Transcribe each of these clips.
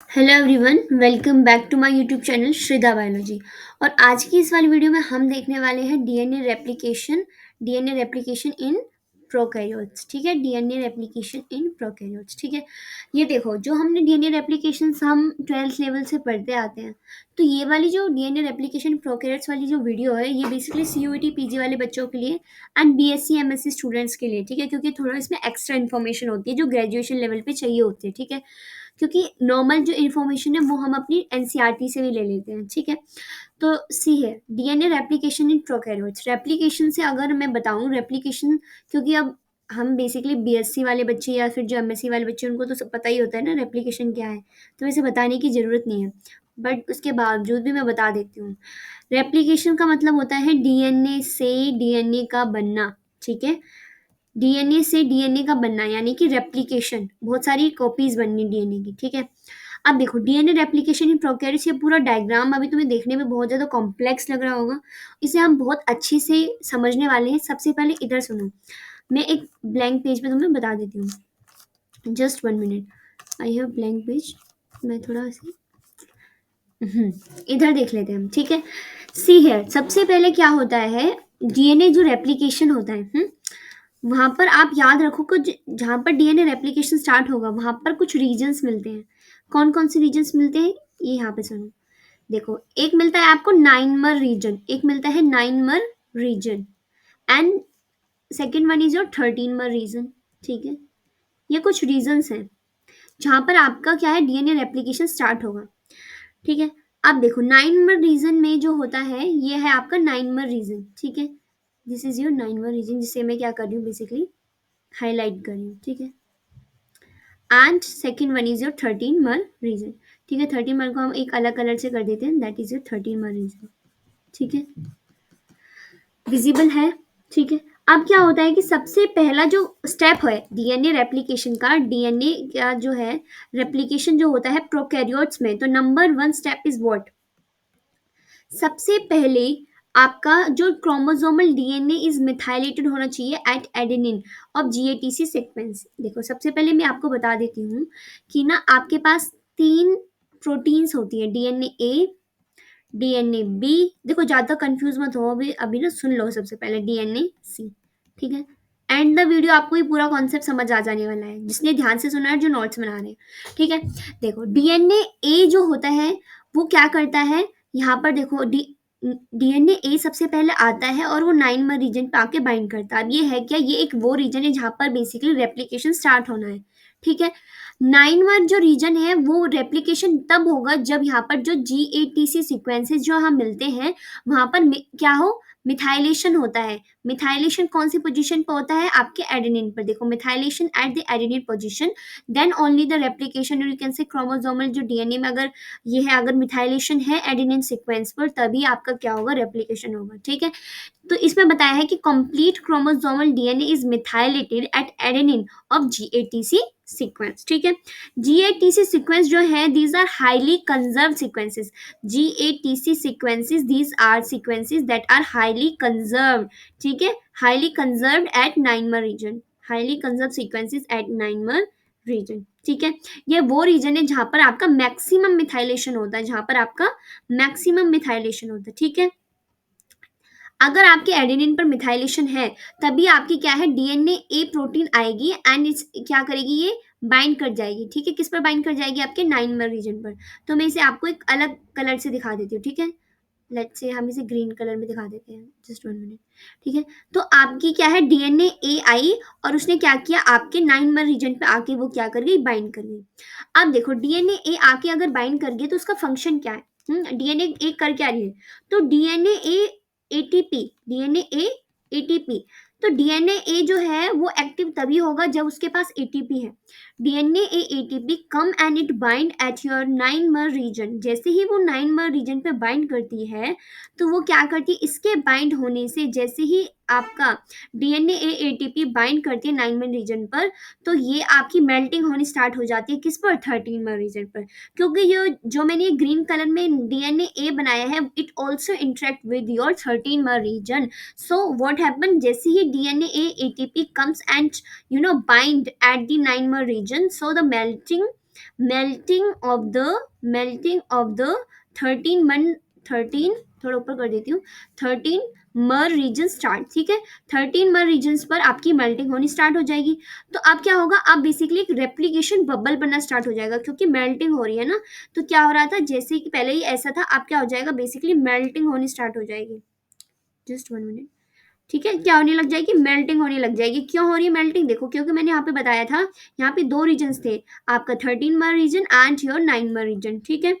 Hello everyone, welcome back to my YouTube channel Shrida biology. और आज की इस वाली वीडियो में हम देखने वाले हैं डीएनए रेप्लिकेशन इन प्रोकैरियोट्स। ठीक है, डीएनए रेप्लिकेशन इन प्रोकैरियोट्स। ठीक है, ये देखो, जो हमने डीएनए रेप्लिकेशन हम ट्वेल्थ लेवल से पढ़ते आते हैं। तो ये वाली जो डीएनए रेप्लिकेशन प्रोकैरियोट्स वाली जो वीडियो है, ये बेसिकली सीयूईटी पीजी वाले बच्चों के लिए एंड बीएससी एमएससी स्टूडेंट्स के लिए। ठीक है, क्योंकि थोड़ा इसमें एक्स्ट्रा इन्फॉर्मेशन होती है जो ग्रेजुएशन लेवल पे चाहिए होती है। ठीक है, क्योंकि नॉर्मल जो इन्फॉर्मेशन है वो हम अपनी एनसीईआरटी से भी ले लेते हैं। ठीक है, तो सी है DNA replication in prokaryotes. Replication से अगर मैं बताऊं रेप्लिकेशन, क्योंकि अब हम बेसिकली बीएससी वाले बच्चे या फिर जो एमएससी वाले बच्चे उनको तो सब पता ही होता है ना रेप्लिकेशन क्या है, तो वैसे बताने की ज़रूरत नहीं है। बट उसके बावजूद भी मैं बता देती हूँ। रेप्लिकेशन का मतलब होता है डीएनए से डीएनए का बनना। ठीक है, डीएनए से डीएनए का बनना यानी कि रेप्लिकेशन, बहुत सारी कॉपीज बननी डीएनए की। ठीक है, अब देखो डीएनए रेप्लिकेशन इन प्रोकैरियोट्स, ये पूरा डायग्राम अभी तुम्हें देखने में बहुत ज़्यादा कॉम्प्लेक्स लग रहा होगा। इसे हम बहुत अच्छे से समझने वाले हैं। सबसे पहले इधर सुनो, मैं एक ब्लैंक पेज पे तुम्हें बता देती हूँ। Just 1 minute, I have blank page. मैं थोड़ा सा इधर देख लेते हैं हम। ठीक है, सी है सबसे पहले क्या होता है, डीएनए जो रेप्लिकेशन होता है, वहां पर आप याद रखो कुछ, जहां पर डीएनए रेप्लिकेशन स्टार्ट होगा वहां पर कुछ रीजन्स मिलते हैं। कौन कौन से रीजन्स मिलते हैं, ये यहाँ पे सुनो। देखो, एक मिलता है आपको नाइनमर रीजन, एक मिलता है ninemer region, and second one is your 13मर रीजन। ठीक है, ये कुछ रीजन्स हैं जहां पर आपका क्या है, डीएनए रेप्लिकेशन स्टार्ट होगा। ठीक है, अब देखो नाइनमर रीजन में जो होता है ये है आपका नाइनमर रीजन। ठीक है, this is your ninemer reason, जिसे मैं क्या कर रही हूँ, बेसिकली हाईलाइट कर रही हूँ। ठीक है, and second one is your 13मर रीजन। ठीक है, 13मर को हम एक अलग कलर से कर देते हैं, दैट इज योर 13मर रीजन। ठीक है, विजिबल है। ठीक है, अब क्या होता है कि सबसे पहला जो स्टेप है डीएनए रेप्लिकेशन का, डीएनए का जो है रेप्लिकेशन जो होता है प्रोकैरियोट्स में, तो number one step is what, सबसे पहले आपका जो क्रोमोसोमल डीएनए इज मिथाइलेटेड होना चाहिए eight adenine of GATC sequence. देखो, सबसे पहले मैं आपको बता देती हूँ कि ना आपके पास तीन प्रोटीन्स होती है, डीएनए ए, डीएनए बी। देखो, ज़्यादा कंफ्यूज मत हो, अभी अभी ना सुन लो सबसे पहले डीएनए सी। ठीक है, एंड द वीडियो आपको ये पूरा कॉन्सेप्ट समझ आ जाने वाला है, जिसने ध्यान से सुना है, जो नोट्स बना रहे हैं। ठीक है, देखो डीएनए ए जो होता है वो क्या करता है, यहाँ पर देखो डीएनए ए सबसे पहले आता है और वो नाइनमर रीजन पे आके बाइंड करता है। अब ये है क्या, ये एक वो रीजन है जहाँ पर बेसिकली रेप्लिकेशन स्टार्ट होना है। ठीक है, 9 जो रीजन है वो रेप्लिकेशन तब होगा जब यहाँ पर जो जीएटीसी सीक्वेंसेस जो हम मिलते हैं वहां पर क्या हो, मिथाइलेशन होता है। मिथाइलेशन कौन सी पोजीशन पर होता है, आपके एडेनिन पर। देखो, methylation at the adenine position, then only the replication, you can say chromosomal जो डीएनए में अगर ये है, अगर मिथाइलेशन है एडेनिन सीक्वेंस पर, तभी आपका क्या होगा, रेप्लिकेशन होगा। ठीक है, तो इसमें बताया है कि complete chromosomal DNA is methylated at adenine of GATC sequence. ठीक है, जीएटीसी सीक्वेंस जो है, these are highly conserve sequences. GATC sequences, these are sequences that are highly conserve. ठीक है, highly conserve at ninemer region, highly conserve sequences at ninemer region. ठीक है, ये वो रीजन है जहां पर आपका मैक्सिमम मिथाइलेशन होता है, जहां पर आपका मैक्सिमम मिथाइलेशन होता है। ठीक है, अगर आपके एडेनिन पर मिथाइलेशन है तभी आपकी क्या है, डीएनए ए प्रोटीन आएगी एंड इस क्या करेगी, ये बाइंड कर जाएगी। ठीक है, किस पर बाइंड कर जाएगी, आपके नाइनमर रीजन पर। तो मैं इसे आपको एक अलग कलर से दिखा देती हूँ। ठीक है, लेट्स से हम इसे ग्रीन कलर में दिखा देते हैं, जस्ट 1 मिनट। ठीक है, तो आपकी क्या है, डीएनए ए आई और उसने क्या किया, आपके नाइनमर रीजन पे आके वो क्या कर गई, बाइंड कर गई। अब देखो, डीएनए ए आके अगर बाइंड कर गई तो उसका फंक्शन क्या है, डीएनए ए कर क्या रही है, तो DNA A ATP, DNA A ATP. तो डीएनए ए जो है वो एक्टिव तभी होगा जब उसके पास एटीपी है। DNA A ATP come and it bind at your ninemer region. जैसे ही वो नाइनमर रीजन पे बाइंड करती है तो वो क्या करती है, इसके बाइंड होने से जैसे ही आपका डीएनए ए एटीपी बाइंड करती है नाइनमर रीजन पर, तो ये आपकी मेल्टिंग होनी स्टार्ट हो जाती है, किस पर, 13मर रीजन पर। क्योंकि ये जो मैंने ये ग्रीन कलर में डीएनए ए बनाया है, it also interact with your 13मर रीजन। सो व्हाट हैपन, जैसे ही DNA A ATP comes and bind at the 9mer region, so the melting melting of the 13 थोड़ा ऊपर कर देती हूँ, 13 मर रीजन स्टार्ट, ठीक है। 13 मर रीजन पर आपकी मेल्टिंग होनी स्टार्ट हो जाएगी। तो अब क्या होगा, अब बेसिकली एक रेप्लिकेशन बबल बनना स्टार्ट हो जाएगा, क्योंकि मेल्टिंग हो रही है ना। तो क्या हो रहा था, जैसे कि पहले ही ऐसा था, अब क्या हो जाएगा, बेसिकली मेल्टिंग होनी स्टार्ट हो जाएगी। जस्ट 1 मिनट, ठीक है। क्या होने लग जाएगी, मेल्टिंग होने लग जाएगी। क्यों हो रही है मेल्टिंग, देखो, क्योंकि मैंने यहाँ पे बताया था, यहाँ पे दो रीजन थे, आपका 13 मर रीजन एंड योर 9 मर रीजन, ठीक है।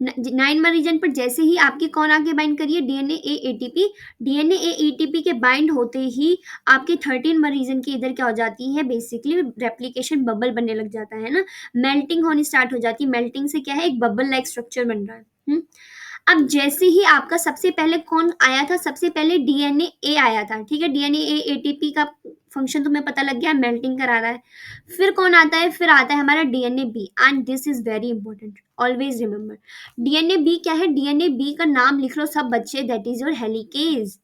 9 रीजन पर जैसे ही आपकी कौन आके बाइंड करिए, DNA A ATP, DNA A ATP के बाइंड होते ही आपके 13 रीजन की इधर क्या हो जाती है, बेसिकली रेप्लिकेशन बबल बनने लग जाता है ना, मेल्टिंग होनी स्टार्ट हो जाती है। मेल्टिंग से क्या है, एक बबल लाइक स्ट्रक्चर बन रहा है। अब जैसे ही आपका सबसे पहले कौन आया था, सबसे पहले डीएनए ए आया था, ठीक है। डीएनए ए एटीपी का फंक्शन तुम्हें पता लग गया, मेल्टिंग करा रहा है। फिर कौन आता है, फिर आता है हमारा DNA B, and this is very important, always remember. DNA B क्या है, डीएनए बी का नाम लिख लो सब बच्चे, that is your helicase.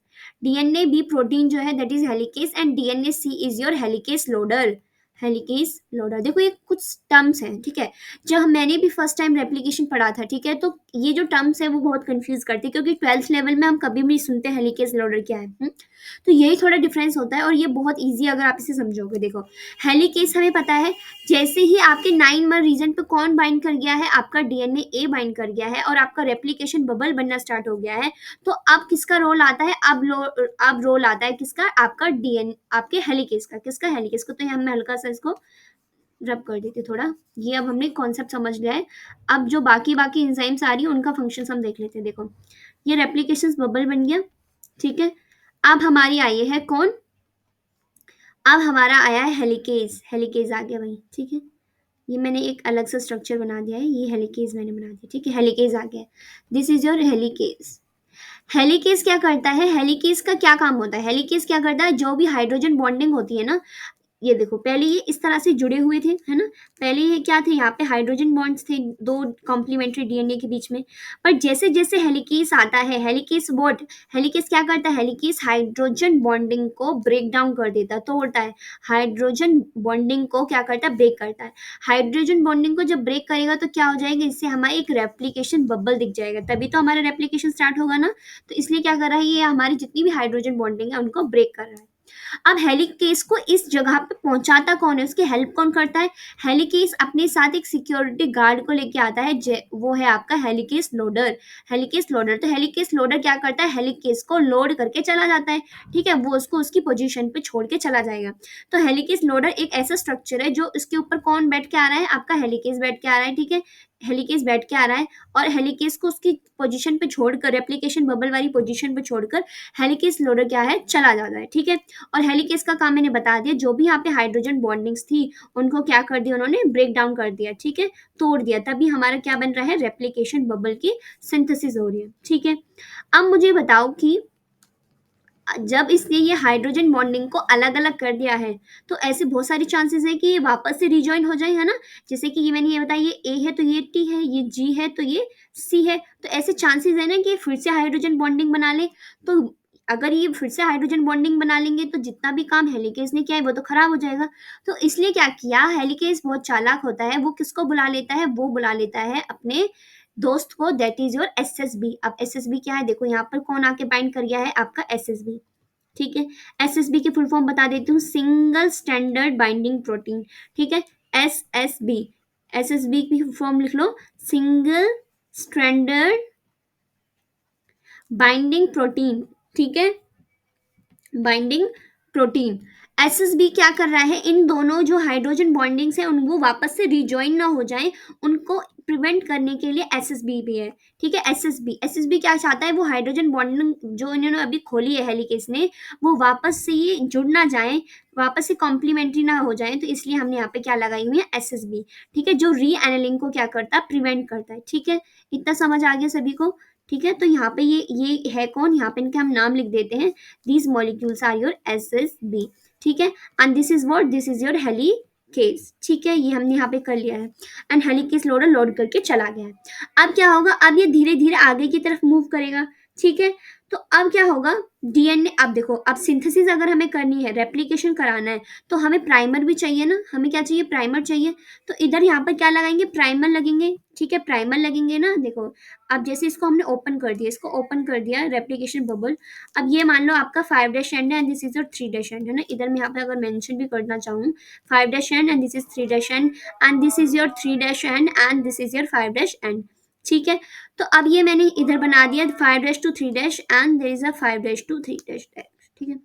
DNA B protein जो है that is helicase, and DNA C is your helicase loader. Helicase loader, देखो ये कुछ टर्म्स हैं, ठीक है। जब मैंने भी फर्स्ट टाइम रेप्लिकेशन पढ़ा था, ठीक है, तो ये जो टर्म्स है वो बहुत कंफ्यूज करती है, क्योंकि 12th लेवल में हम कभी भी सुनते हैं हेलिकेज लोडर क्या है। तो यही थोड़ा डिफरेंस होता है, और ये बहुत इजी अगर आप इसे समझोगे। देखो, हेलिकेज हमें पता है, जैसे ही आपके 9 मर रीजन पे कौन बाइंड कर गया है, आपका डीएनए ए बाइंड कर गया है, और आपका रेप्लिकेशन बबल बनना स्टार्ट हो गया है। तो अब किसका रोल आता है, अब रोल आता है किसका, आपका डीएनए, आपके हेलिकेज का। किसका, हेलिकेज को। तो यहाँ मैं हल्का सा इसको रब कर देते थोड़ा। ये अब हमने कॉन्सेप्ट समझ लिया है। अब जो बाकी बाकी एंजाइम्स आ रही है उनका फंक्शन हम देख लेते हैं। देखो, ये रेप्लिकेशन बबल बन गया, ठीक है। अब हमारी आई है कौन, अब हमारा आया है हेलिकेज। हेलिकेज आ गया भाई, ठीक है। ये मैंने एक अलग सा स्ट्रक्चर बना दिया है, ये हेलिकेज मैंने बना दिया, ठीक है। हेलिकेज आ गया, this is your helicase. Helicase क्या करता है, हेलिकेज का क्या काम होता है, हेलिकेज क्या करता है, जो भी हाइड्रोजन बॉन्डिंग होती है ना, ये देखो, पहले ये इस तरह से जुड़े हुए थे, है ना। पहले ये क्या थे, यहाँ पे हाइड्रोजन बॉन्ड्स थे दो कॉम्प्लीमेंट्री डीएनए के बीच में। पर जैसे जैसे हेलिकेज आता है, हेलिकेज व्हाट, हेलिकेज क्या करता है, हेलिकेज हाइड्रोजन बॉन्डिंग को ब्रेक डाउन कर देता है, तोड़ता है। हाइड्रोजन बॉन्डिंग को क्या करता है, ब्रेक करता है। हाइड्रोजन बॉन्डिंग को जब ब्रेक करेगा तो क्या हो जाएगा, इससे हमारा एक रेप्लिकेशन बबल दिख जाएगा, तभी तो हमारा रेप्लिकेशन स्टार्ट होगा ना। तो इसलिए क्या कर रहा है, ये हमारी जितनी भी हाइड्रोजन बॉन्डिंग है उनको ब्रेक कर रहा है। अब हेलिकेज को इस जगह पे पहुंचाता कौन है, उसकी हेल्प कौन करता है, हेलिकेज अपने साथ एक सिक्योरिटी गार्ड को लेके आता है, वो है आपका हेलिकेज लोडर। हेलिकेज लोडर, तो हेलिकेज लोडर क्या करता है, हेलिकेज को लोड करके चला जाता है, ठीक है। वो उसको उसकी पोजीशन पे छोड़ के चला जाएगा। तो हेलिकेज लोडर एक ऐसा स्ट्रक्चर है जो इसके ऊपर कौन बैठ के आ रहा है, आपका हेलिकेज बैठ के आ रहा है, ठीक है। हेलिकेज बैठ के आ रहा है, और हेलिकेज को उसकी पोजीशन पे छोड़कर, रेप्लिकेशन बबल वाली पोजीशन पे छोड़कर हेलिकेज लोडर क्या है, चला जाता है, ठीक है। और हेलिकेज का काम मैंने बता दिया, जो भी यहाँ पे हाइड्रोजन बॉन्डिंग्स थी उनको क्या कर दिया उन्होंने, ब्रेक डाउन कर दिया, ठीक है, तोड़ दिया। तभी हमारा क्या बन रहा है, रेप्लिकेशन बबल की सिंथेसिस हो रही है, ठीक है। अब मुझे बताओ कि जब इसने ये हाइड्रोजन बॉन्डिंग को अलग अलग कर दिया है, तो ऐसे बहुत सारी चांसेस है कि ये वापस से रिजॉइन हो जाए, है ना। जैसे कि ये मैंने ये बताया, ये ए है तो ये टी है, ये जी है तो ये सी है। तो ऐसे चांसेस है ना कि फिर से हाइड्रोजन बॉन्डिंग बना ले। तो अगर ये फिर से हाइड्रोजन बॉन्डिंग बना लेंगे तो जितना भी काम हेलिकेज ने किया है वो तो खराब हो जाएगा। तो इसलिए क्या किया, हेलिकेज बहुत चालाक होता है, वो किसको बुला लेता है, वो बुला लेता है अपने दोस्त को, दैट इज योर एसएसबी। अब एसएसबी क्या है, देखो यहाँ पर कौन आके बाइंड कर गया है, आपका एसएसबी, ठीक है। एसएसबी की फुल फॉर्म बता देती हूँ, सिंगल स्टैंडर्ड बाइंडिंग प्रोटीन, ठीक है। एसएसबी, एसएसबी की फुल फॉर्म लिख लो, सिंगल स्टैंडर्ड बाइंडिंग प्रोटीन, ठीक है, बाइंडिंग प्रोटीन। एसएसबी क्या कर रहा है, इन दोनों जो हाइड्रोजन बॉन्डिंग्स है उनको वापस से रिजॉइन ना हो जाए, उनको प्रिवेंट करने के लिए एसएसबी भी है, ठीक है। एसएसबी, एसएसबी क्या चाहता है, वो हाइड्रोजन बॉन्डिंग जो इन्होंने अभी खोली है हेलिकेज ने, वो वापस से ये जुड़ ना जाए, वापस से कॉम्प्लीमेंट्री ना हो जाए। तो इसलिए हमने यहाँ पे क्या लगाई हुई है, एसएसबी, ठीक है, जो री एनिलिंग को क्या करता है, प्रिवेंट करता है, ठीक है। इतना समझ आ गया सभी को, ठीक है। तो यहाँ पे ये है कौन, यहाँ पे इनके हम नाम लिख देते हैं, these molecules are your SSB, ठीक है। and this is what, this is your helicase, ठीक है। ये हमने यहाँ पे कर लिया है, एंड हेलिकेज लोड करके चला गया है। अब क्या होगा, अब ये धीरे धीरे आगे की तरफ मूव करेगा, ठीक है। तो अब क्या होगा, डीएनए, अब देखो, अब सिंथेसिस अगर हमें करनी है, रेप्लिकेशन कराना है, तो हमें प्राइमर भी चाहिए ना, हमें क्या चाहिए, प्राइमर चाहिए। तो इधर यहाँ पर क्या लगाएंगे, प्राइमर लगेंगे, ठीक है, प्राइमर लगेंगे ना। देखो, अब जैसे इसको हमने ओपन कर दिया, इसको ओपन कर दिया रेप्लिकेशन बबल। अब ये मान लो आपका 5 डैश एंड है and this is your 3 dash and, है ना। इधर मैं यहाँ पे अगर मेंशन भी करना चाहूँ, 5 dash and and this is 3 dash and this is your 3 dash and this is your 5 dash and, ठीक है। तो अब ये मैंने इधर बना दिया 5 dash to 3 dash and there is a 5 dash to 3 dash, ठीक है।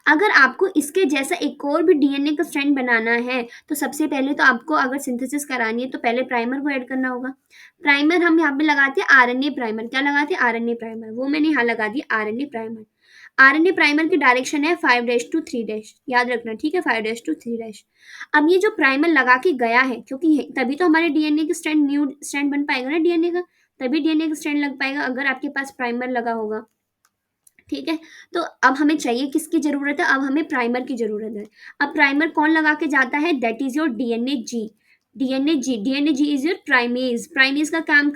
अगर आपको इसके जैसा एक और भी डीएनए का स्ट्रैंड बनाना है, तो सबसे पहले तो आपको अगर सिंथेसिस करानी है तो पहले प्राइमर को ऐड करना होगा। प्राइमर हम यहाँ पे लगाते हैं आरएनए प्राइमर, क्या लगाते हैं, आरएनए प्राइमर, वो मैंने यहाँ लगा दिया आरएनए प्राइमर। आरएनए प्राइमर की डायरेक्शन है 5 डैश टू 3 डैश, याद रखना, ठीक है, 5 डैश टू 3 डैश। अब ये जो प्राइमर लगा के गया है, क्योंकि तभी तो हमारे डीएनए का स्ट्रैंड, न्यू स्ट्रैंड बन पाएगा ना डीएनए का, तभी डीएनए का स्ट्रैंड लग पाएगा अगर आपके पास प्राइमर लगा होगा, ठीक है। तो अब हमें चाहिए, किसकी जरूरत है, अब हमें प्राइमर की जरूरत है। अब प्राइमर कौन लगा के जाता है, that is your DNA G. DNA G is your primase. Primase का काम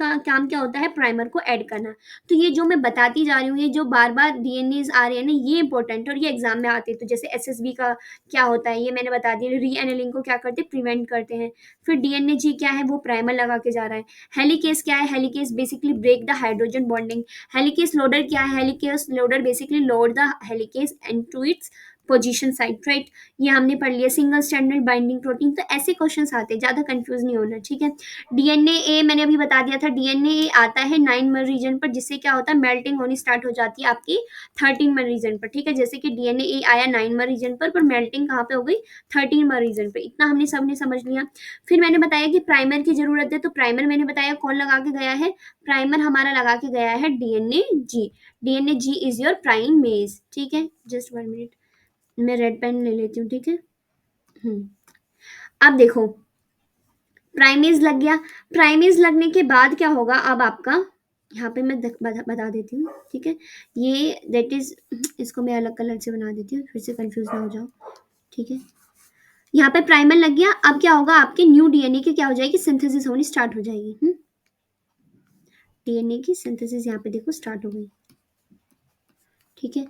क्या होता है, प्राइमर को ऐड करना। तो ये जो मैं बताती जा रही हूँ, ये जो बार बार डीएनए आ रहे हैं ना, ये इंपॉर्टेंट और ये एग्जाम में आते हैं। तो जैसे एसएसबी का क्या होता है, ये मैंने बता दिया, री एनिलिंग को क्या करते हैं, प्रिवेंट करते हैं। फिर डीएनए जी क्या है, वो प्राइमर लगा के जा रहा है। हेलिकेस क्या है, helicase basically break the hydrogen bonding. Helicase loader क्या है, helicase loader basically load the helicase into its position site, right. ये हमने पढ़ लिया, सिंगल स्टैंडर्ड बाइंडिंग प्रोटीन। तो ऐसे क्वेश्चंस आते हैं, ज्यादा कंफ्यूज नहीं होना, ठीक है। डीएनए ए मैंने अभी बता दिया था, डीएनए ए आता है 9 रीजन पर, जिससे क्या होता है, मेल्टिंग होनी स्टार्ट हो जाती है आपकी 13 रीजन पर, ठीक है। जैसे कि डीएनए ए आया 9 रीजन पर मेल्टिंग कहाँ पे हो गई, 13 रीजन पर। इतना हमने सबने समझ लिया। फिर मैंने बताया कि प्राइमर की जरूरत है, तो प्राइमर मैंने बताया कौन लगा के गया है, प्राइमर हमारा लगा के गया है DNA G. DNA G is your primase, ठीक है। जस्ट 1 मिनट, मैं रेड पेन ले लेती हूँ, ठीक है। अब देखो, प्राइमेज लग गया। प्राइमेज लगने के बाद क्या होगा, अब आपका यहाँ पे मैं बता देती हूँ, ठीक है। ये दैट इज, इसको मैं अलग कलर से बना देती हूँ, फिर से कंफ्यूज ना हो जाओ, ठीक है। यहाँ पे प्राइमर लग गया। अब क्या होगा, आपके न्यू डीएनए की क्या हो जाएगी, सिंथेसिस होनी स्टार्ट हो जाएगी। डीएनए की सिंथेसिस यहाँ पे देखो स्टार्ट हो गई, ठीक है।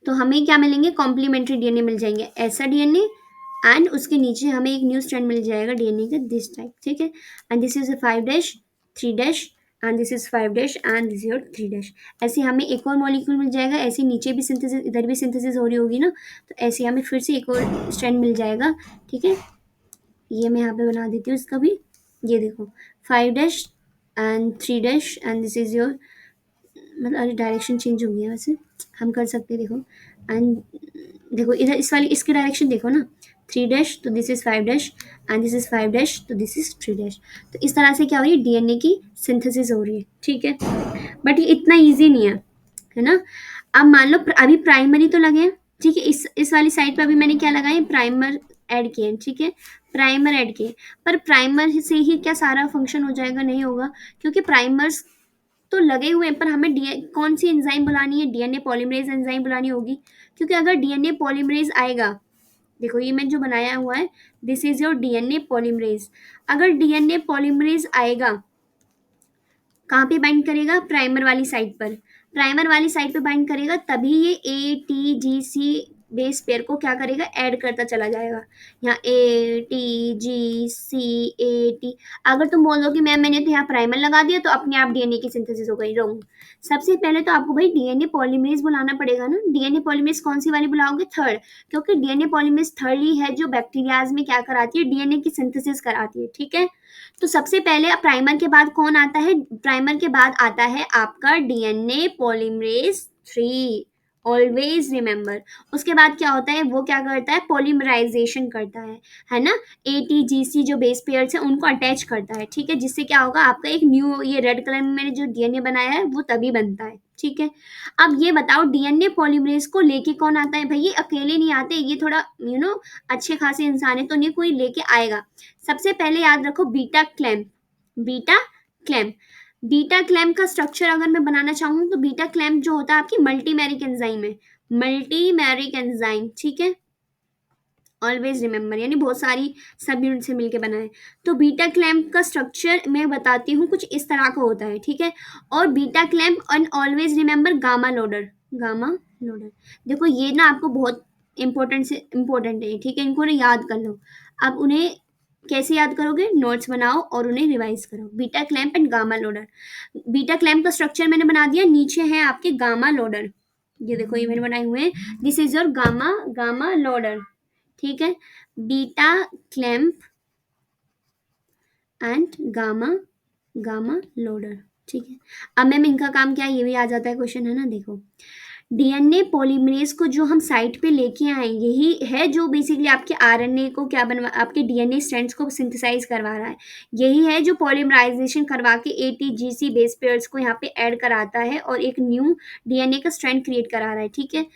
तो हमें क्या मिलेंगे, कॉम्प्लीमेंट्री डीएनए मिल जाएंगे, ऐसा डीएनए, एंड उसके नीचे हमें एक न्यू स्ट्रैंड मिल जाएगा डीएनए का, दिस टाइप, ठीक है। And this is a 5 dash 3 dash and this is 5 dash and this is your 3 dash. ऐसे हमें एक और मॉलिक्यूल मिल जाएगा, ऐसे नीचे भी सिंथेसिस, इधर भी सिंथेसिस हो रही होगी ना, तो ऐसे हमें फिर से एक और स्ट्रैंड मिल जाएगा, ठीक है। ये मैं यहाँ पे बना देती हूँ इसका भी, ये देखो 5 dash and 3 dash and this is your, मतलब अरे डायरेक्शन चेंज हो गया, वैसे हम कर सकते हैं, देखो। एंड देखो इधर इस वाली, इसकी डायरेक्शन देखो ना, 3 डैश तो this is 5 dash and this is 5 dash तो दिस इज 3 डैश। तो इस तरह से क्या हो रही है, डीएनए की सिंथेसिस हो रही है, ठीक है। बट ये इतना ईजी नहीं है ना। अब मान लो अभी प्राइमरी तो लगे हैं, ठीक है। इस वाली साइड पर अभी मैंने क्या लगाया, प्राइमर ऐड किए, ठीक है, प्राइमर ऐड किए। पर प्राइमर से ही क्या सारा फंक्शन हो जाएगा, नहीं होगा, क्योंकि प्राइमर्स तो लगे हुए हैं, पर हमें कौन सी एंजाइम बुलानी है, डीएनए पॉलीमरेज एंजाइम बुलानी होगी। क्योंकि अगर डीएनए पॉलीमरेज आएगा, देखो ये मैं जो बनाया हुआ है, this is your DNA polymerase. अगर डीएनए पॉलीमरेज आएगा, कहाँ पे बाइंड करेगा, प्राइमर वाली साइड पर। प्राइमर वाली साइड पे बाइंड करेगा, तभी ये ATGC बेस पेयर को क्या करेगा, ऐड करता चला जाएगा। यहाँ ATGC AT, अगर तुम बोल दो कि मैंने तो यहाँ प्राइमर लगा दिया तो अपने आप डीएनए की सिंथेसिस हो गई, रॉन्ग। सबसे पहले तो आपको भाई डीएनए पॉलीमरेज बुलाना पड़ेगा ना। डीएनए पॉलीमरेज कौन सी वाली बुलाओगे, थर्ड, क्योंकि डीएनए पॉलीमरेज थर्ड ही है जो बैक्टीरियाज में क्या कराती है, डीएनए की सिंथेसिस कराती है, ठीक है। तो सबसे पहले प्राइमर के बाद कौन आता है, प्राइमर के बाद आता है आपका डीएनए पॉलीमरेज 3, ऑलवेज रिमेंबर। उसके बाद क्या होता है, वो क्या करता है, पॉलीमराइजेशन करता है ना। ATGC जो बेस पेयर्स है उनको अटैच करता है, ठीक है, जिससे क्या होगा, आपका एक न्यू, ये रेड कलर में मैंने जो डीएनए बनाया है वो तभी बनता है, ठीक है। अब ये बताओ, डीएनए पॉलीमरेज को लेके कौन आता है, भाई ये अकेले नहीं आते, ये थोड़ा अच्छे खासे इंसान है, तो नहीं कोई लेके आएगा। सबसे पहले याद रखो, beta clamp. Beta clamp, beta clamp का स्ट्रक्चर अगर मैं बनाना चाहूँ, तो बीटा क्लैम्प जो होता है आपकी मल्टीमेरिक एंजाइम है, मल्टीमेरिक एंजाइम, ठीक है, ऑलवेज रिमेंबर, यानी बहुत सारी सब यूनिट से मिलके बना है। तो बीटा क्लैम्प का स्ट्रक्चर मैं बताती हूँ, कुछ इस तरह का होता है, ठीक है। और beta clamp and always remember gamma loader, gamma loader. देखो ये ना आपको बहुत इम्पोर्टेंट है, ठीक है, इनको ना याद कर लो। अब उन्हें कैसे याद करोगे? नोट्स बनाओ और उन्हें रिवाइज करो। Beta clamp and gamma loader. Beta clamp का स्ट्रक्चर मैंने बना दिया, नीचे है आपके गामा लोडर। ये देखो ये मैंने बनाए हुए हैं, this is your gamma gamma loader, ठीक है। Beta clamp and gamma gamma loader, ठीक है। अब मैम इनका काम क्या है, ये भी आ जाता है क्वेश्चन, है ना। देखो डीएनए पॉलीमरेज को जो हम साइट पे लेके आए, यही है जो बेसिकली आपके आरएनए को क्या बनवा, आपके डीएनए स्ट्रैंड्स को सिंथेसाइज करवा रहा है। यही है जो पॉलीमराइजेशन करवा के एटीजीसी बेस पेयर्स को यहाँ पे ऐड कराता है और एक न्यू डीएनए का स्ट्रैंड क्रिएट करा रहा है, ठीक है।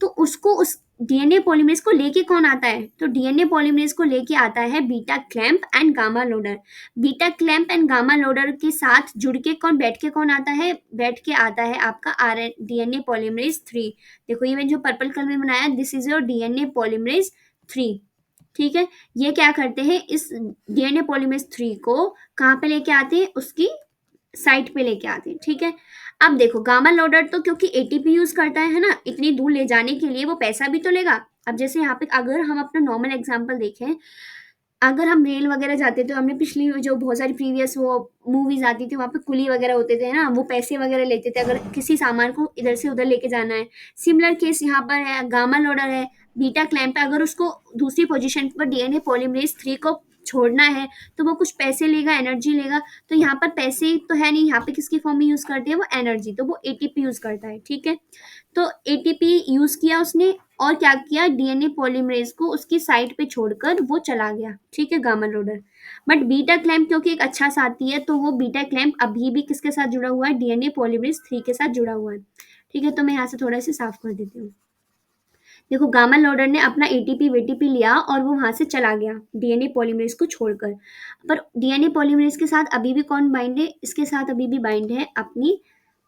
तो उसको उस डीएनए पॉलीमरेज को लेके कौन आता है? तो डीएनए पॉलीमरेज को लेके आता है beta clamp and gamma loader. Beta clamp and gamma loader के साथ जुड़ के कौन बैठ के कौन आता है? बैठ के आता है आपका आर डीएनए पॉलीमरेज 3। देखो ये मैंने जो पर्पल कलर में बनाया, this is your DNA polymerase 3, ठीक है। ये क्या करते हैं, इस डीएनए पॉलीमरेज 3 को कहाँ पे लेके आते हैं? उसकी साइट पे लेके आते हैं, ठीक है। अब देखो गामा लोडर तो क्योंकि एटीपी यूज करता है ना, इतनी दूर ले जाने के लिए वो पैसा भी तो लेगा। अब जैसे यहाँ पे अगर हम अपना नॉर्मल एग्जांपल देखें, अगर हम रेल वगैरह जाते तो हमने पिछली जो बहुत सारी प्रीवियस वो मूवीज आती थी, वहाँ पे कुली वगैरह होते थे ना, वो पैसे वगैरह लेते थे अगर किसी सामान को इधर से उधर लेके जाना है। सिमिलर केस यहाँ पर है, गामा लोडर है, बीटा क्लैंप है, अगर उसको दूसरी पोजीशन पर डीएनए पॉलीमरेज 3 को छोड़ना है तो वो कुछ पैसे लेगा, एनर्जी लेगा। तो यहाँ पर पैसे तो है नहीं, यहाँ पे किसकी फॉर्म में यूज करते हैं? वो एनर्जी, तो वो एटीपी यूज करता है, ठीक है। तो एटीपी यूज किया उसने और क्या किया, डीएनए पॉलीमरेज को उसकी साइट पे छोड़कर वो चला गया, ठीक है, gamma loader. But beta clamp क्योंकि एक अच्छा साथी है, तो वो बीटा क्लैंप अभी भी किसके साथ जुड़ा हुआ है? डीएनए पॉलीमरेज 3 के साथ जुड़ा हुआ है, ठीक है। तो मैं यहाँ से थोड़ा सा साफ कर देती हूँ। देखो गामा लोडर ने अपना एटीपी वेटीपी लिया और वो वहां से चला गया डीएनए पॉलीमरेज को छोड़कर। पर डीएनए पॉलीमरेज के साथ अभी भी कौन बाइंड है? इसके साथ अभी भी बाइंड है अपनी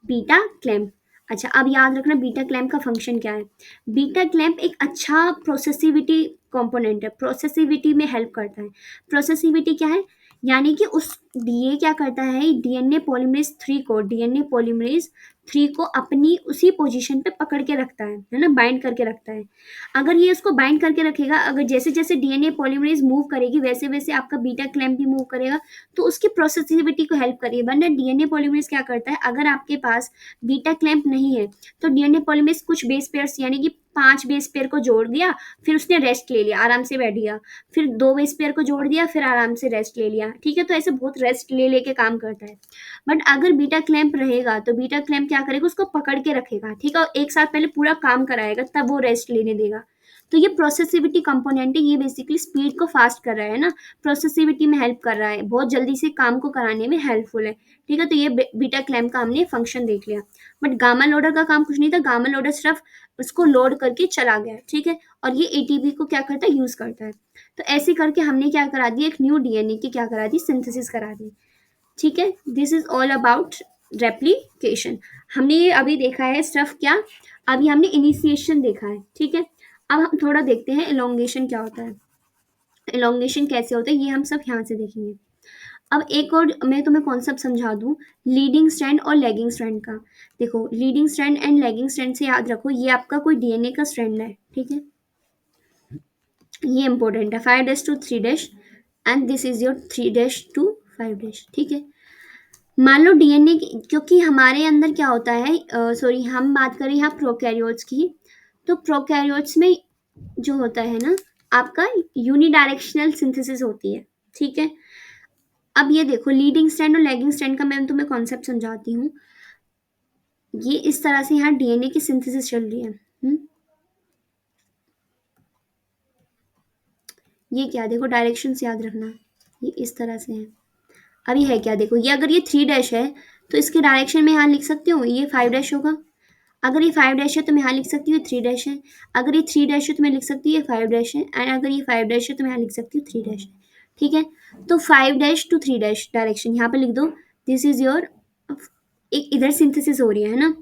बीटा क्लैंप। अच्छा अब याद रखना बीटा क्लैंप का फंक्शन क्या है। बीटा क्लैंप एक अच्छा प्रोसेसिविटी कंपोनेंट है, प्रोसेसिविटी में हेल्प करता है। प्रोसेसिविटी क्या है? यानी कि उस ये क्या करता है, डीएनए पॉलीमरेज 3 को, डीएनए पॉलीमरेज 3 को अपनी उसी पोजीशन पे पकड़ के रखता है ना, बाइंड करके रखता है। अगर ये उसको बाइंड करके रखेगा, अगर जैसे जैसे डीएनए पॉलीमरेज मूव करेगी वैसे वैसे आपका बीटा क्लैंप भी मूव करेगा, तो उसकी प्रोसेसिविटी को हेल्प करिए। वरना डीएनए पॉलीमरेज क्या करता है, अगर आपके पास बीटा क्लैंप नहीं है तो डीएनए पॉलीमरेज कुछ बेस पेयर्स यानी कि 5 बेस पेयर को जोड़ दिया, फिर उसने रेस्ट ले लिया, आराम से बैठ गया, फिर 2 बेस पेयर को जोड़ दिया, फिर आराम से रेस्ट ले लिया, ठीक है। तो ऐसे बहुत रेस्ट ले लेके काम करता है। बट अगर बीटा क्लैंप रहेगा तो बीटा क्लैंप क्या करेगा, उसको पकड़ के रखेगा, ठीक है, और एक साथ पहले पूरा काम कराएगा तब वो रेस्ट लेने देगा। तो ये प्रोसेसिविटी कंपोनेंट है, ये बेसिकली स्पीड को फास्ट कर रहा है ना, प्रोसेसिविटी में हेल्प कर रहा है, बहुत जल्दी से काम को कराने में हेल्पफुल है, ठीक है। तो ये बीटा क्लैंप का हमने फंक्शन देख लिया। बट गामा लोडर का काम कुछ नहीं था, गामा लोडर सिर्फ उसको लोड करके चला गया, ठीक है। और ये एटीपी को क्या करता है, यूज करता है। तो ऐसे करके हमने क्या करा दिया, एक न्यू डीएनए की क्या करा दी, सिंथेसिस करा दी, ठीक है। This is all about replication. हमने ये अभी देखा है स्टफ क्या, अभी हमने इनिशिएशन देखा है, ठीक है। अब हम थोड़ा देखते हैं एलोंगेशन क्या होता है, एलोंगेशन कैसे होता है, ये हम सब यहाँ से देखेंगे। अब एक और मैं तुम्हें कॉन्सेप्ट समझा दूं, लीडिंग स्ट्रैंड और लैगिंग स्ट्रैंड का। देखो leading strand and lagging strand से याद रखो, ये आपका कोई डीएनए का स्ट्रैंड है, ठीक है, ये इंपॉर्टेंट है, 5' to 3' and this is your 3' to 5', ठीक है। मान लो डीएनए क्योंकि हमारे अंदर क्या होता है, सॉरी हम बात करें यहाँ प्रोकैरियोट्स की, तो प्रोकैरियोट्स में जो होता है ना आपका यूनिडायरेक्शनल सिंथेसिस होती है, ठीक है। अब ये देखो लीडिंग स्ट्रैंड और लैगिंग स्ट्रैंड का मैं तुम्हें कॉन्सेप्ट समझाती हूँ। ये इस तरह से यहाँ डीएनए की सिंथेसिस चल रही है, ये क्या, देखो डायरेक्शन से याद रखना, ये इस तरह से है। अभी है क्या, देखो ये अगर ये 3' है तो इसके डायरेक्शन में यहाँ लिख सकती हूँ ये 5' होगा। अगर ये 5' है तो मैं यहाँ लिख सकती हूँ 3' है। अगर ये 3' है तो मैं लिख सकती हूँ ये 5' है, एंड अगर ये 5' है तो मैं यहाँ लिख सकती हूँ 3' है, ठीक है। तो 5' to 3' डायरेक्शन यहाँ पे लिख दो, दिस इज योर, एक इधर सिंथेसिस हो रही है ना,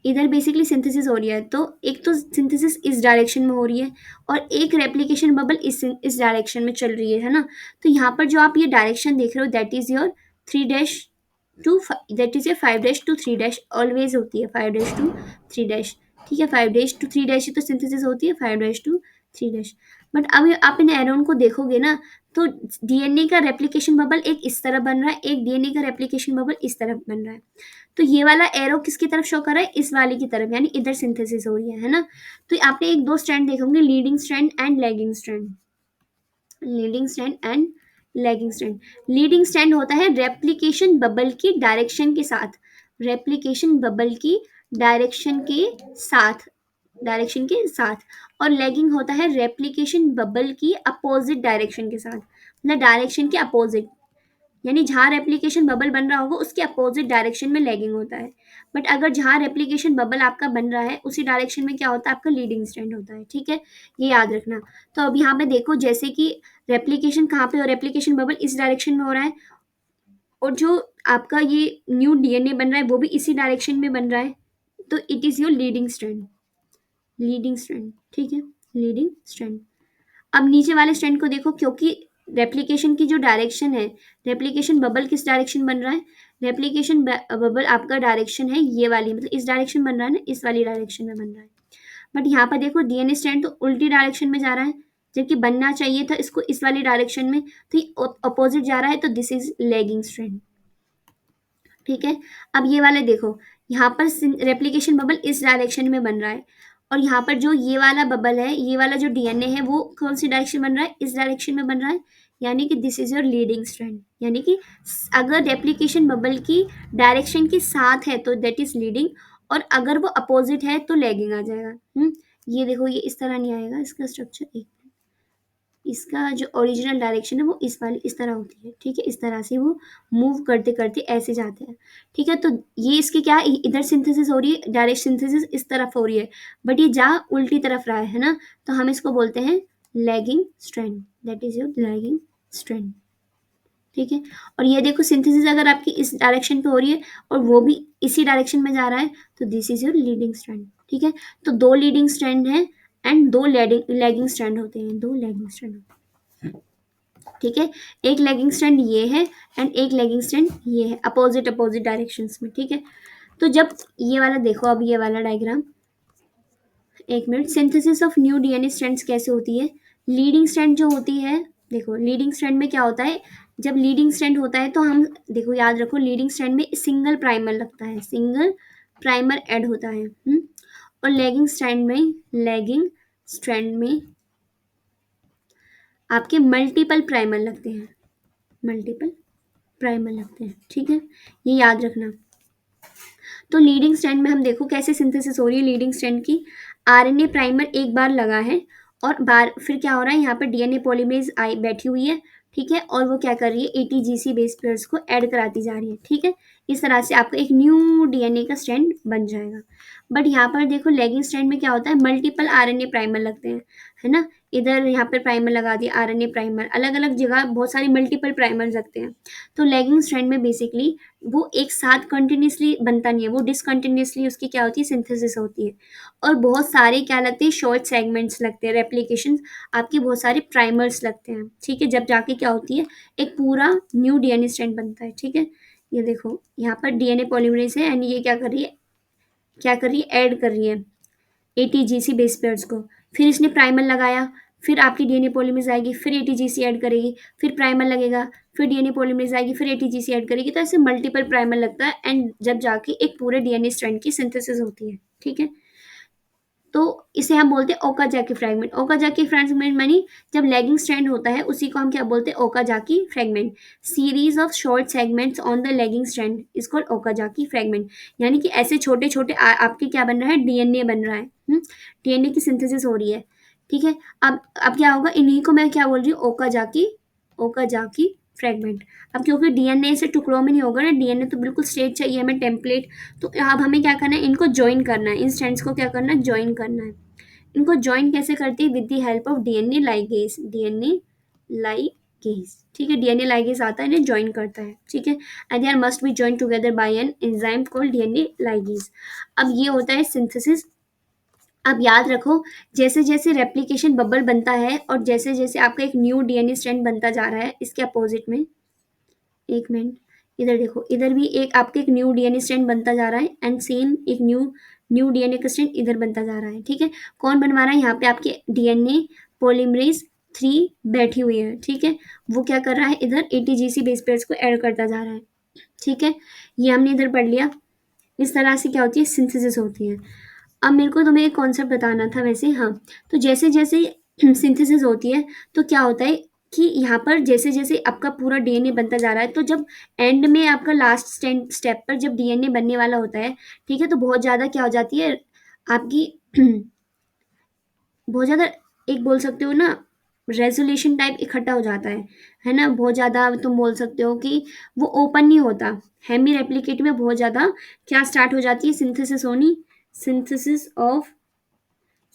इधर बेसिकली सिंथेसिस हो रही है, तो एक तो सिंथेसिस इस डायरेक्शन में हो रही है और एक रेप्लिकेशन बबल इस डायरेक्शन में चल रही है ना। तो यहाँ पर जो आप ये डायरेक्शन देख रहे हो that is your 3' to that is your 5' to 3' always होती है 5' to 3', ठीक है, 5' to 3' ही तो सिंथेसिस होती है, 5' to 3'। बट अब आप इन एरोन को देखोगे ना, तो डीएनए का रेप्लिकेशन बबल एक इस तरह बन रहा है, एक डीएनए का रेप्लिकेशन बबल इस तरफ बन रहा है। तो ये वाला एरो किसकी तरफ शो कर रहा है, इस वाले की तरफ, यानी इधर सिंथेसिस हो रही है ना। तो आपने एक दो स्ट्रैंड देखे होंगे, leading strand and lagging strand. Leading strand and lagging strand. Leading strand होता है रेप्लिकेशन बबल की डायरेक्शन के साथ, रेप्लिकेशन बबल की डायरेक्शन के साथ, डायरेक्शन के साथ। और लैगिंग होता है रेप्लिकेशन बबल की अपोजिट डायरेक्शन के साथ, मतलब डायरेक्शन के अपोजिट, यानी जहाँ रेप्लिकेशन बबल बन रहा होगा उसके अपोजिट डायरेक्शन में लैगिंग होता है। बट अगर जहाँ रेप्लिकेशन बबल आपका बन रहा है उसी डायरेक्शन में क्या होता है, आपका लीडिंग स्ट्रैंड होता है। ठीक है, ये याद रखना। तो अब यहाँ पे देखो, जैसे कि रेप्लिकेशन कहाँ पे हो, रेप्लिकेशन बबल इस डायरेक्शन में हो रहा है, और जो आपका ये न्यू डीएनए बन रहा है वो भी इसी डायरेक्शन में बन रहा है, तो it is your leading strand, leading strand. ठीक है, लीडिंग स्ट्रैंड। अब नीचे वाले स्ट्रैंड को देखो, क्योंकि रेप्लिकेशन की जो डायरेक्शन है, रेप्लिकेशन बबल किस डायरेक्शन बन रहा है, रेप्लिकेशन बबल आपका डायरेक्शन है ये वाली, मतलब इस डायरेक्शन बन रहा है ना, इस वाली डायरेक्शन में बन रहा है। बट यहाँ पर देखो डीएनए स्ट्रैंड तो उल्टी डायरेक्शन में जा रहा है, जबकि बनना चाहिए था इसको इस वाली डायरेक्शन में, तो ये अपोजिट जा रहा है, तो दिस इज लैगिंग स्ट्रैंड। ठीक है, अब ये वाले देखो, यहाँ पर रेप्लिकेशन बबल इस डायरेक्शन में बन रहा है, और यहाँ पर जो ये वाला बबल है, ये वाला जो डीएनए है वो कौन सी डायरेक्शन बन रहा है, इस डायरेक्शन में बन रहा है, यानी कि this is your leading strand. यानी कि अगर रेप्लिकेशन बबल की डायरेक्शन के साथ है तो दैट इज लीडिंग, और अगर वो अपोजिट है तो लैगिंग आ जाएगा। ये देखो, ये इस तरह नहीं आएगा इसका स्ट्रक्चर, एक, इसका जो ओरिजिनल डायरेक्शन है वो इस वाली इस तरह होती है। ठीक है, इस तरह से वो मूव करते करते ऐसे जाते हैं। ठीक है, तो ये इसकी क्या है, इधर सिंथेसिस हो रही है, डायरेक्ट सिंथेसिस इस तरफ हो रही है, बट ये जा उल्टी तरफ रहा है ना, तो हम इसको बोलते हैं lagging strand, that is your lagging strand. ठीक है, और ये देखो सिंथेसिस अगर आपकी इस डायरेक्शन पे हो रही है और वो भी इसी डायरेक्शन में जा रहा है, तो this is your leading strand. ठीक है, तो दो लीडिंग स्ट्रैंड है एंड दो लैगिंग स्ट्रैंड होते हैं, दो लैगिंग स्ट्रैंड होते हैं। ठीक है, एक लैगिंग स्ट्रैंड ये है एंड एक लैगिंग स्ट्रैंड ये है, अपोजिट अपोजिट डायरेक्शंस में। ठीक है, तो जब ये वाला देखो, अब ये वाला डायग्राम, एक minute, synthesis of new DNA strands कैसे होती है। लीडिंग स्ट्रैंड जो होती है, देखो लीडिंग स्ट्रैंड में क्या होता है, जब लीडिंग स्ट्रैंड होता है तो हम देखो, याद रखो, लीडिंग स्ट्रैंड में सिंगल प्राइमर लगता है, सिंगल प्राइमर ऐड होता है। और लैगिंग स्ट्रैंड में, लैगिंग स्ट्रैंड में आपके मल्टीपल प्राइमर लगते हैं, मल्टीपल प्राइमर लगते हैं। ठीक है, ये याद रखना। तो लीडिंग स्ट्रैंड में हम देखो कैसे सिंथेसिस हो रही है लीडिंग स्ट्रैंड की, आरएनए प्राइमर एक बार लगा है, और बार फिर क्या हो रहा है, यहाँ पर डीएनए पॉलीमरेज आई बैठी हुई है। ठीक है, और वो क्या कर रही है, एटीजीसी बेस पेयर्स को ऐड कराती जा रही है। ठीक है, इस तरह से आपका एक न्यू डीएनए का स्ट्रैंड बन जाएगा। बट यहाँ पर देखो लैगिंग स्ट्रैंड में क्या होता है, मल्टीपल आरएनए प्राइमर लगते हैं, है ना, इधर यहाँ पर प्राइमर लगा दिया, आरएनए प्राइमर अलग अलग जगह बहुत सारे मल्टीपल प्राइमर लगते हैं। तो लैगिंग स्ट्रैंड में बेसिकली वो एक साथ कंटिन्यूसली बनता नहीं है, वो डिसकंटिन्यूसली उसकी क्या होती है, सिंथेसिस होती है, और बहुत सारे क्या लगते हैं, शॉर्ट सेगमेंट्स लगते हैं, रेप्लिकेशन आपके बहुत सारे प्राइमर्स लगते हैं। ठीक है, जब जाके क्या होती है, एक पूरा न्यू डीएनए स्ट्रैंड बनता है। ठीक है, ये देखो यहाँ पर डीएनए पॉलीमरेज है एंड ये क्या कर रही है, क्या कर रही है, ऐड कर रही है एटीजीसी बेस पेयर्स को। फिर इसने प्राइमर लगाया, फिर आपकी डीएनए पॉलीमरेज आएगी, फिर एटीजीसी ऐड करेगी, फिर प्राइमर लगेगा, फिर डीएनए पॉलीमरेज आएगी, फिर एटीजीसी ऐड करेगी, तो ऐसे मल्टीपल प्राइमर लगता है एंड जब जाके एक पूरे डीएनए स्ट्रैंड की सिंथेसिस होती है। ठीक है, तो इसे हम बोलते हैं ओकाजाकी फ्रैगमेंट। ओकाजाकी फ्रैगमेंट मानी जब लैगिंग स्ट्रैंड होता है उसी को हम क्या बोलते हैं, Okazaki fragment. Series of short segments on the lagging strand is called Okazaki fragment. यानी कि ऐसे छोटे छोटे आपके क्या बन रहा है, डीएनए बन रहा है, डीएनए की सिंथेसिस हो रही है। ठीक है, अब क्या होगा, इन्हीं को मैं क्या बोल रही हूँ, ओकाजाकी, ओकाजाकी फ्रैगमेंट। अब क्योंकि डीएनए से टुकड़ों में नहीं होगा ना, डीएनए तो बिल्कुल स्ट्रेट चाहिए हमें, टेम्पलेट। तो अब हमें क्या करना है, इनको ज्वाइन करना है, इन स्ट्रैंड्स को क्या करना है, ज्वाइन करना है। इनको ज्वाइन कैसे करती है, with the help of DNA ligase, DNA ligase. ठीक है, डीएनए लाइगेज आता है, इन्हें ज्वाइन करता है। ठीक है, and there must be join together by an enzyme called DNA ligase. अब ये होता है सिंथेसिस। अब याद रखो, जैसे जैसे रेप्लिकेशन बबल बनता है और जैसे जैसे आपका एक न्यू डीएनए स्ट्रैंड बनता जा रहा है, इसके अपोजिट में, एक मिनट, इधर देखो, इधर भी एक आपके एक न्यू डीएनए स्ट्रैंड बनता जा रहा है एंड सेम एक न्यू न्यू डीएनए का स्ट्रैंड इधर बनता जा रहा है, ठीक है। कौन बनवा रहा है, यहाँ पे आपके डीएनए पॉलीमरेज 3 बैठी हुई है, ठीक है। वो क्या कर रहा है, इधर एटीजीसी बेस पेयर्स को ऐड करता जा रहा है, ठीक है। ये हमने इधर पढ़ लिया। इस तरह से क्या होती है, सिंथेसिस होती है। अब मेरे को तुम्हें एक कॉन्सेप्ट बताना था वैसे, हाँ। तो जैसे जैसे सिंथेसिस होती है तो क्या होता है कि यहाँ पर जैसे जैसे आपका पूरा डीएनए बनता जा रहा है, तो जब एंड में आपका लास्ट स्टेप पर जब डीएनए बनने वाला होता है, ठीक है, तो बहुत ज़्यादा क्या हो जाती है आपकी बहुत ज़्यादा, एक बोल सकते हो ना, रेजोल्यूशन टाइप इकट्ठा हो जाता है ना। बहुत ज़्यादा तुम बोल सकते हो कि वो ओपन नहीं होता। हेमी रेप्लिकेट में बहुत ज़्यादा क्या स्टार्ट हो जाती है, सिंथेसिस होनी, सिंथेसिस ऑफ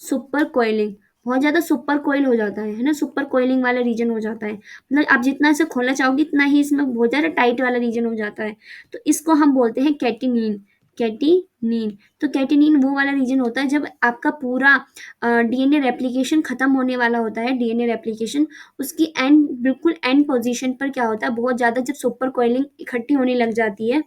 सुपर कोइलिंग। बहुत ज़्यादा सुपर कोइल हो जाता है ना, सुपर कोइलिंग वाला रीजन हो जाता है। मतलब आप जितना इसे खोलना चाहोगे इतना ही इसमें बहुत ज़्यादा टाइट वाला रीजन हो जाता है। तो इसको हम बोलते हैं कैटिनिन। कैटिनिन, तो कैटिनिन वो वाला रीजन होता है जब आपका पूरा डीएनए रेप्लिकेशन खत्म होने वाला होता है। डीएनए रेप्लिकेशन उसकी एंड, बिल्कुल एंड पोजीशन पर क्या होता है, बहुत ज़्यादा जब सुपर कोइलिंग इकट्ठी होने लग जाती है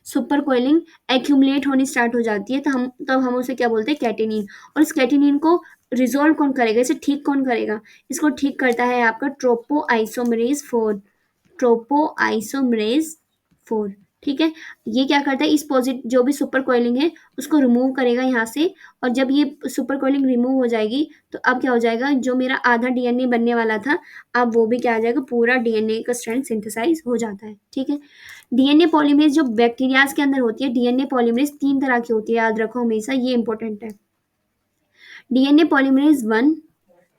सुपर कोइलिंग एक्यूमुलेट होनी स्टार्ट हो जाती है, तो हम उसे क्या बोलते हैं, कैटेनिन। और इस कैटेनिन को रिजोल्व कौन करेगा, इसे ठीक कौन करेगा, इसको ठीक करता है आपका ट्रोपोआइसोमरेज 4। ट्रोपोआइसोमरेज 4, ठीक है। ये क्या करता है, इस जो भी सुपर कोइलिंग है उसको रिमूव करेगा यहाँ से। और जब ये सुपर कोइलिंग रिमूव हो जाएगी तो अब क्या हो जाएगा, जो मेरा आधा डीएनए बनने वाला था, अब वो भी क्या आ जाएगा, पूरा डीएनए का स्ट्रैंड सिंथेसाइज हो जाता है, ठीक है। डीएनए पॉलीमरेज जो बैक्टीरियाज के अंदर होती है, डीएनए पॉलीमरेज 3 तरह की होती है, याद रखो हमेशा, ये इंपॉर्टेंट है। डीएनए पॉलीमरेज 1,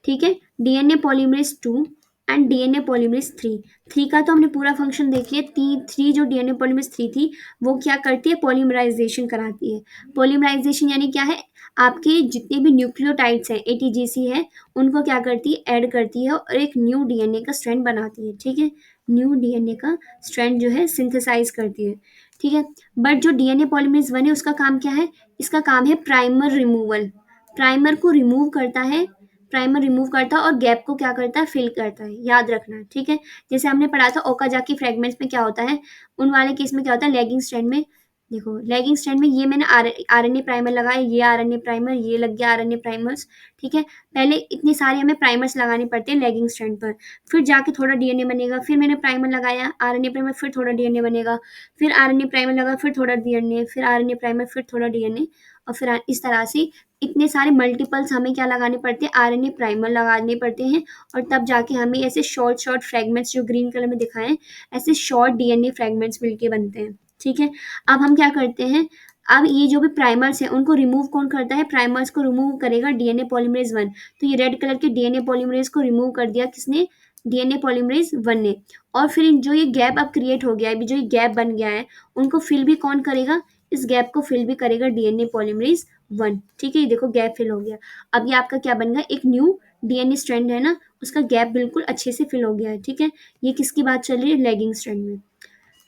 ठीक है, DNA polymerase 2 and DNA polymerase 3। 3 का तो हमने पूरा फंक्शन देख लिया। 3 जो डीएनए पॉलीमरेज 3 थी, वो क्या करती है, पॉलीमराइजेशन कराती है। पॉलीमराइजेशन यानी क्या है, आपके जितने भी न्यूक्लियोटाइड्स हैं, एटीजीसी है, उनको क्या करती है, ऐड करती है और एक न्यू डीएनए का स्ट्रैंड बनाती है, ठीक है। न्यू डीएनए का स्ट्रैंड जो है सिंथेसाइज करती है, ठीक है। बट जो डीएनए पॉलीमरेज 1 है, उसका काम क्या है, इसका काम है प्राइमर रिमूवल। प्राइमर को रिमूव करता है, प्राइमर रिमूव करता है और गैप को क्या करता है, फिल करता है, याद रखना है, ठीक है। जैसे हमने पढ़ा था ओकाजाकी फ्रेगमेंट्स में क्या होता है, उन वाले केस में क्या होता है, लैगिंग स्ट्रैंड में। देखो लैगिंग स्ट्रैंड में ये मैंने आरएनए प्राइमर लगाया, ये आरएनए प्राइमर, ये लग गया आरएनए प्राइमर्स, ठीक है। पहले इतने सारे हमें प्राइमर्स लगाने पड़ते हैं लैगिंग स्ट्रैंड पर, फिर जाके थोड़ा डीएनए बनेगा, फिर मैंने प्राइमर लगाया आरएनए प्राइमर, फिर थोड़ा डीएनए बनेगा, फिर आरएनए प्राइमर लगा, फिर थोड़ा डीएनए, फिर आरएनए प्राइमर, फिर थोड़ा डीएनए, और फिर इस तरह से इतने सारे मल्टीपल्स हमें क्या लगाने पड़ते हैं, आरएनए प्राइमर लगाने पड़ते हैं। और तब जाके हमें ऐसे शॉर्ट शॉर्ट फ्रेगमेंट्स जो ग्रीन कलर में दिखाए हैं, ऐसे शॉर्ट डीएनए फ्रेगमेंट्स मिलके बनते हैं, ठीक है। अब हम क्या करते हैं, अब ये जो भी प्राइमर्स हैं उनको रिमूव कौन करता है, प्राइमर्स को रिमूव करेगा डीएनए पॉलीमरेज 1। तो ये रेड कलर के डीएनए पॉलीमरेज को रिमूव कर दिया किसने, डीएनए पॉलीमरेज 1 ने। और फिर जो ये गैप अब क्रिएट हो गया है, अभी जो ये गैप बन गया है, उनको फिल भी कौन करेगा, इस गैप को फिल भी करेगा डीएनए पॉलीमरेज 1, ठीक है। ये देखो गैप फिल हो गया। अब ये आपका क्या बन गया, एक न्यू डीएनए स्ट्रैंड है ना, उसका गैप बिल्कुल अच्छे से फिल हो गया है, ठीक है। ये किसकी बात चल रही है, लैगिंग स्ट्रैंड में।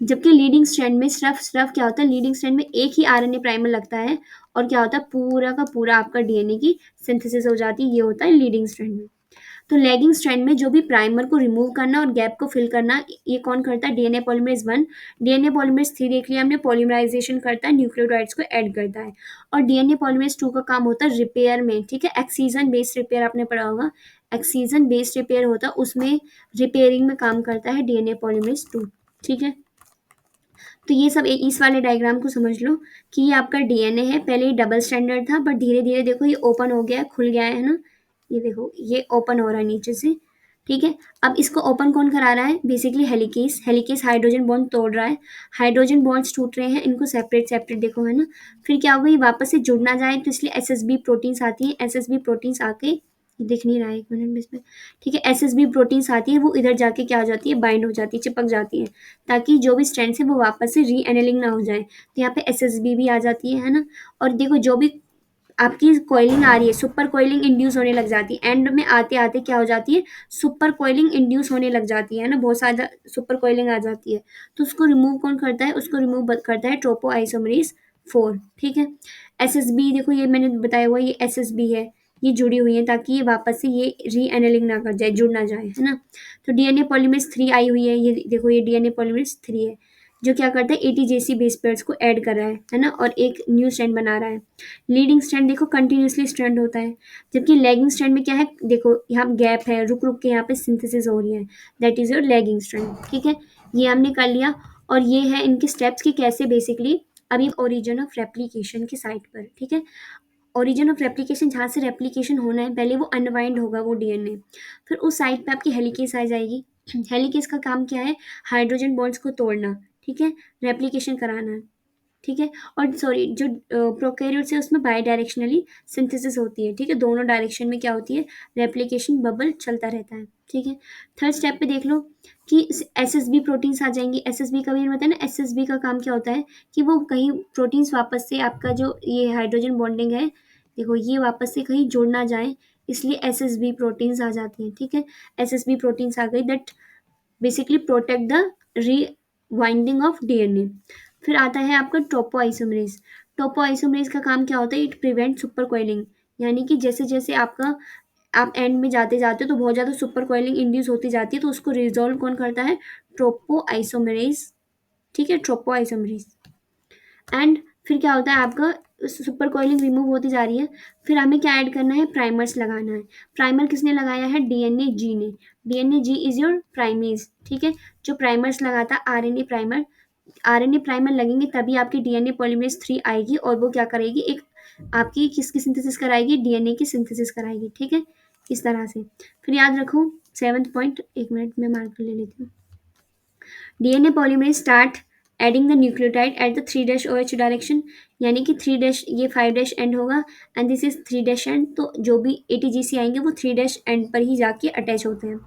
जबकि लीडिंग स्ट्रैंड में सिर्फ क्या होता है, लीडिंग स्ट्रैंड में एक ही आरएनए प्राइमर लगता है और क्या होता है, पूरा का पूरा आपका डीएनए की सिंथेसिस हो जाती है, ये होता है लीडिंग स्ट्रैंड में। तो लैगिंग स्ट्रैंड में जो भी प्राइमर को रिमूव करना और गैप को फिल करना, ये कौन करता है, डीएनए पॉलीमरेज 1। डीएनए पॉलीमरेज 3 देख लिया हमने, पॉलीमराइजेशन करता है, न्यूक्लियोटाइड्स को ऐड करता है। और डीएनए पॉलीमरेज 2 का काम होता है रिपेयर में, ठीक है। एक्सीजन बेस्ड रिपेयर आपने पढ़ा होगा, एक्सीजन बेस्ड रिपेयर होता है, उसमें रिपेयरिंग में काम करता है डीएनए पॉलीमरेज 2, ठीक है। तो ये सब इस वाले डायग्राम को समझ लो कि ये आपका डीएनए है। पहले ये डबल स्टैंडर्ड था, बट धीरे धीरे देखो ये ओपन हो गया है, खुल गया है ना। ये देखो ये ओपन हो रहा है नीचे से, ठीक है। अब इसको ओपन कौन करा रहा है, basically helicase. Helicase hydrogen bond तोड़ रहा है, हाइड्रोजन बॉन्ड्स टूट रहे हैं, इनको सेपरेट सेपरेट देखो, है ना। फिर क्या होगा, ये वापस से जुड़ ना जाए, तो इसलिए एसएसबी प्रोटीन्स आती हैं। एसएसबी प्रोटीन्स आके, ये दिख नहीं रहा है, एक मिनट में इसमें, ठीक है। एसएसबी प्रोटीन्स आती है, वो इधर जाके क्या हो जाती है, बाइंड हो जाती है, चिपक जाती है, ताकि जो भी स्ट्रैंड्स है वो वापस से री एनेलिंग ना हो जाए। तो यहाँ पे एसएसबी भी आ जाती है ना। और देखो जो भी आपकी कोइलिंग आ रही है, सुपर कोइलिंग इंड्यूस होने लग जाती है, एंड में आते आते क्या हो जाती है, सुपर कोइलिंग इंड्यूस होने लग जाती है ना, बहुत सारा सुपर कोइलिंग आ जाती है। तो उसको रिमूव कौन करता है, उसको रिमूव करता है ट्रोपोआइसोमरेज 4, ठीक है। एसएसबी देखो, ये मैंने बताया हुआ, ये एसएसबी है, ये जुड़ी हुई है ताकि ये वापस से ये री एनेलिंग ना कर जाए, जुड़ ना जाए, है ना। तो डीएनए पॉलीमरेज 3 आई हुई है, ये देखो ये डीएनए पॉलीमरेज 3 है। जो क्या करता है एटीजीसी बेस पेयर्स को ऐड कर रहा है ना, और एक न्यू स्ट्रैंड बना रहा है। लीडिंग स्ट्रैंड देखो कंटिन्यूसली स्ट्रैंड होता है, जबकि लैगिंग स्ट्रैंड में क्या है, देखो यहाँ गैप है, रुक रुक के यहाँ पे सिंथेसिस हो रही है, that is your lagging strand. ठीक है, ये हमने कर लिया। और ये है इनके स्टेप्स कि कैसे बेसिकली अभी ओरिजिन ऑफ रेप्लिकेशन की साइट पर। ठीक है, ओरिजिन ऑफ रेप्लिकेशन जहाँ से रेप्लिकेशन होना है पहले वो अनवाइंड होगा वो डीएनए, फिर उस साइट पे आपकी हेलिकेस आ जाएगी। हेलिकेस का काम क्या है, हाइड्रोजन बॉन्ड्स को तोड़ना, ठीक है, रेप्लिकेशन कराना। ठीक है, और सॉरी जो प्रोकैरियोट्स है उसमें बाई डायरेक्शनली सिंथेसिस होती है। ठीक है, दोनों डायरेक्शन में क्या होती है, रेप्लिकेशन बबल चलता रहता है। ठीक है, थर्ड स्टेप पे देख लो कि एसएसबी प्रोटीन्स आ जाएंगी। एसएसबी का भी मतलब है ना, एसएसबी का काम क्या होता है कि वो कहीं प्रोटीन्स वापस से आपका जो ये हाइड्रोजन बॉन्डिंग है, देखो ये वापस से कहीं जुड़ ना जाए, इसलिए एसएसबी प्रोटीन्स आ जाती हैं। ठीक है, एसएसबी प्रोटीन्स आ गई that basically protect the रीवाइंडिंग of DNA. फिर आता है आपका टोपोआइसोमरेज। टोपोआइसोमरेज का काम क्या होता है, इट प्रिवेंट सुपर कोइलिंग, यानी कि जैसे जैसे आपका आप एंड में जाते जाते हो तो बहुत ज़्यादा सुपर कोइलिंग इंड्यूस होती जाती है, तो उसको रिजॉल्व कौन करता है, टोपोआइसोमरेज। ठीक है, टोपोआइसोमरेज। एंड फिर क्या होता है आपका सुपर कोइलिंग रिमूव होती जा रही है, फिर हमें क्या ऐड करना है, प्राइमर्स लगाना है। प्राइमर किसने लगाया है, डीएनए जी ने। DNA G is your primase. ठीक है, जो प्राइमर्स लगाता है आरएनए प्राइमर, आरएनए प्राइमर लगेंगे तभी आपकी डीएनए पॉलीमरेज 3 आएगी, और वो क्या करेगी, एक आपकी किसकी सिंथेसिस कराएगी, डीएनए की सिंथेसिस कराएगी। ठीक है, इस तरह से। फिर याद रखो 7th पॉइंट, एक मिनट में मार्कर ले लेती हूँ। DNA polymerase start adding the nucleotide at the 3-OH direction, यानी कि 3 ये 5 एंड होगा एंड दिस इज 3 एंड, तो जो भी एटीजीसी आएंगे वो 3 एंड पर ही जाके अटैच होते हैं।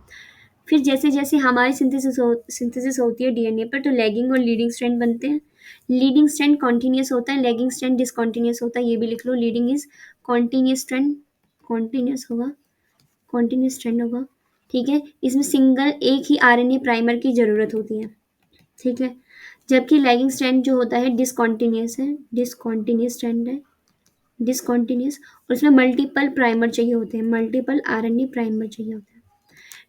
फिर जैसे जैसे हमारी सिंथेसिस होती है डीएनए पर, तो लैगिंग और लीडिंग स्ट्रैंड बनते हैं। लीडिंग स्ट्रैंड कॉन्टिन्यूस होता है, लैगिंग स्ट्रैंड डिसकॉन्टिन्यूस होता है, ये भी लिख लो। Leading is continuous strand, continuous होगा, कॉन्टिन्यूस स्ट्रैंड होगा। ठीक है, इसमें सिंगल एक ही आरएनए प्राइमर की जरूरत होती है। ठीक है, जबकि लैगिंग स्ट्रैंड जो होता है डिसकॉन्टिन्यूस है, डिसकॉन्टिन्यूस स्ट्रैंड है, डिसकॉन्टिन्यूस, और उसमें मल्टीपल प्राइमर चाहिए होते हैं, मल्टीपल आरएनए प्राइमर चाहिए होते हैं।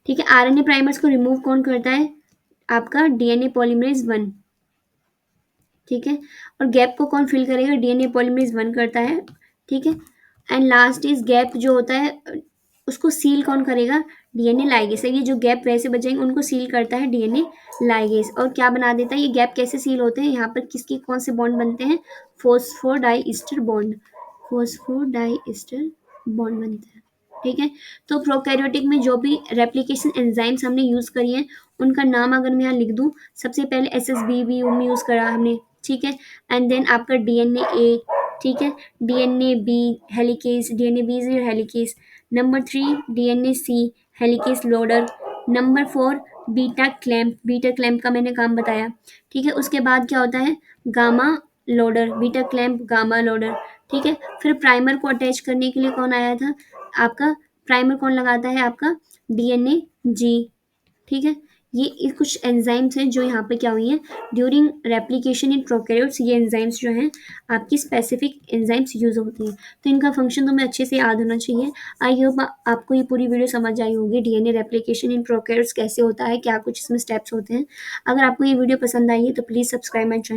ठीक है, आरएनए प्राइमर्स को रिमूव कौन करता है, आपका डीएनए पॉलीमरेज 1। ठीक है, और गैप को कौन फिल करेगा, डीएनए पॉलीमरेज 1 करता है। ठीक है, एंड लास्ट इज गैप जो होता है उसको सील कौन करेगा, डीएनए लाइगेज। ये जो गैप वैसे बचेंगे उनको सील करता है डीएनए लाइगेज। और क्या बना देता है, ये गैप कैसे सील होते हैं, यहाँ पर किसके कौन से बॉन्ड बनते हैं, फॉस्फोडाइस्टर बॉन्ड, फॉस्फोडाइस्टर बॉन्ड बनते हैं। ठीक है, तो प्रोकैरियोटिक में जो भी रेप्लिकेशन एंजाइम्स हमने यूज़ करी हैं उनका नाम अगर मैं यहाँ लिख दूँ, सबसे पहले एसएसबी भी यूज़ करा हमने। ठीक है, एंड देन आपका डीएनए ए, ठीक है, DNA B helicase, DNA B is helicase. Number 3 DNA C helicase loader. Number 4 beta clamp, beta clamp का मैंने काम बताया। ठीक है, उसके बाद क्या होता है, gamma loader, beta clamp gamma loader. ठीक है, फिर प्राइमर को अटैच करने के लिए कौन आया था, आपका प्राइमर कौन लगाता है, आपका डीएनए जी। ठीक है, ये कुछ एंजाइम्स हैं जो यहाँ पे क्या हुई हैं ड्यूरिंग रेप्लिकेशन इन प्रोकैरियोट्स। ये एंजाइम्स जो हैं आपकी स्पेसिफिक एंजाइम्स यूज होती हैं, तो इनका फंक्शन तुम्हें अच्छे से याद होना चाहिए। आई होप आपको ये पूरी वीडियो समझ आई होगी, डीएनए रेप्लिकेशन इन प्रोकैरियोट्स कैसे होता है, क्या कुछ इसमें स्टेप्स होते हैं। अगर आपको ये वीडियो पसंद आई है तो प्लीज़ सब्सक्राइब माई चैनल।